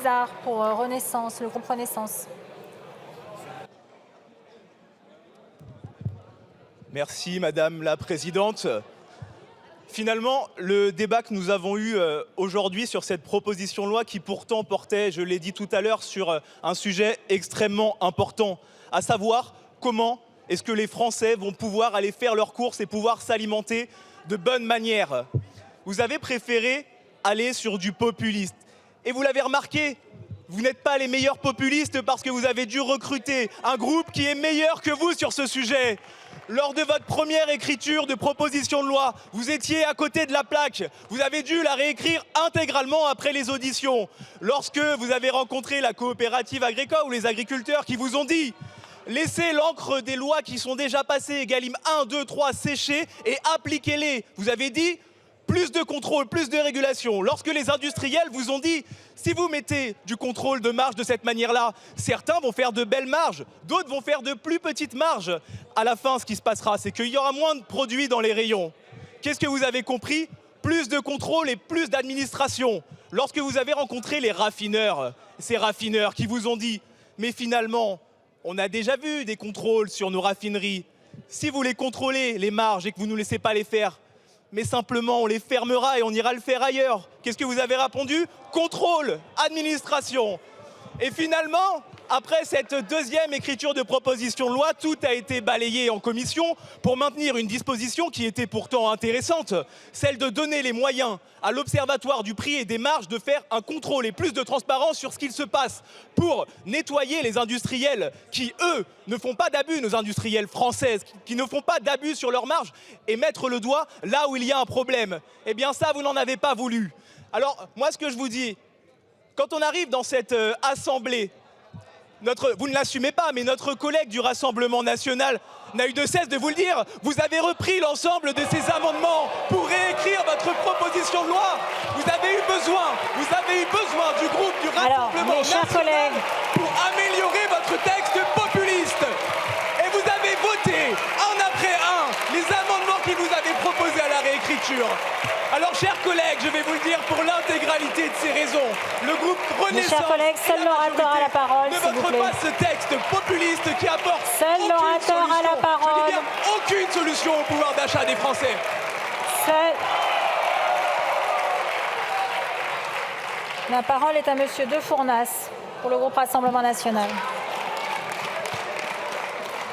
César pour Renaissance, le groupe Renaissance. Merci Madame la Présidente. Finalement, le débat que nous avons eu aujourd'hui sur cette proposition de loi qui pourtant portait, je l'ai dit tout à l'heure, sur un sujet extrêmement important, à savoir comment est-ce que les Français vont pouvoir aller faire leurs courses et pouvoir s'alimenter de bonne manière. Vous avez préféré aller sur du populiste. Et vous l'avez remarqué, vous n'êtes pas les meilleurs populistes parce que vous avez dû recruter un groupe qui est meilleur que vous sur ce sujet. Lors de votre première écriture de proposition de loi, vous étiez à côté de la plaque. Vous avez dû la réécrire intégralement après les auditions. Lorsque vous avez rencontré la coopérative agricole ou les agriculteurs qui vous ont dit « Laissez l'encre des lois qui sont déjà passées, Egalim 1, 2, 3, sécher et appliquez-les ». Vous avez dit plus de contrôle, plus de régulation. Lorsque les industriels vous ont dit si vous mettez du contrôle de marge de cette manière-là, certains vont faire de belles marges, d'autres vont faire de plus petites marges. À la fin, ce qui se passera, c'est qu'il y aura moins de produits dans les rayons. Qu'est-ce que vous avez compris? Plus de contrôle et plus d'administration. Lorsque vous avez rencontré les raffineurs, ces raffineurs qui vous ont dit mais finalement, on a déjà vu des contrôles sur nos raffineries. Si vous les contrôlez, les marges, et que vous ne nous laissez pas les faire, mais simplement on les fermera et on ira le faire ailleurs. Qu'est-ce que vous avez répondu? Contrôle, administration. Et finalement, après cette deuxième écriture de proposition de loi, tout a été balayé en commission pour maintenir une disposition qui était pourtant intéressante, celle de donner les moyens à l'Observatoire du prix et des marges de faire un contrôle et plus de transparence sur ce qu'il se passe pour nettoyer les industriels qui, eux, ne font pas d'abus, nos industriels françaises, qui ne font pas d'abus sur leurs marges et mettre le doigt là où il y a un problème. Eh bien ça, vous n'en avez pas voulu. Alors, moi, ce que je vous dis, quand on arrive dans cette assemblée, vous ne l'assumez pas, mais notre collègue du Rassemblement national n'a eu de cesse de vous le dire. Vous avez repris l'ensemble de ces amendements pour réécrire votre proposition de loi. Vous avez eu besoin du groupe du Rassemblement national pour améliorer votre texte populiste. Et vous avez voté, un après un, les amendements qui vous avaient proposés à la réécriture. Alors, chers collègues, je vais vous le dire pour l'intégralité de ces raisons, le groupe Renaissance, chers collègues, seul l'orateur a la parole, ne vote pas ce texte populiste qui apporte aucune solution au pouvoir d'achat des Français. La parole est à Monsieur De Fournas pour le groupe Rassemblement national.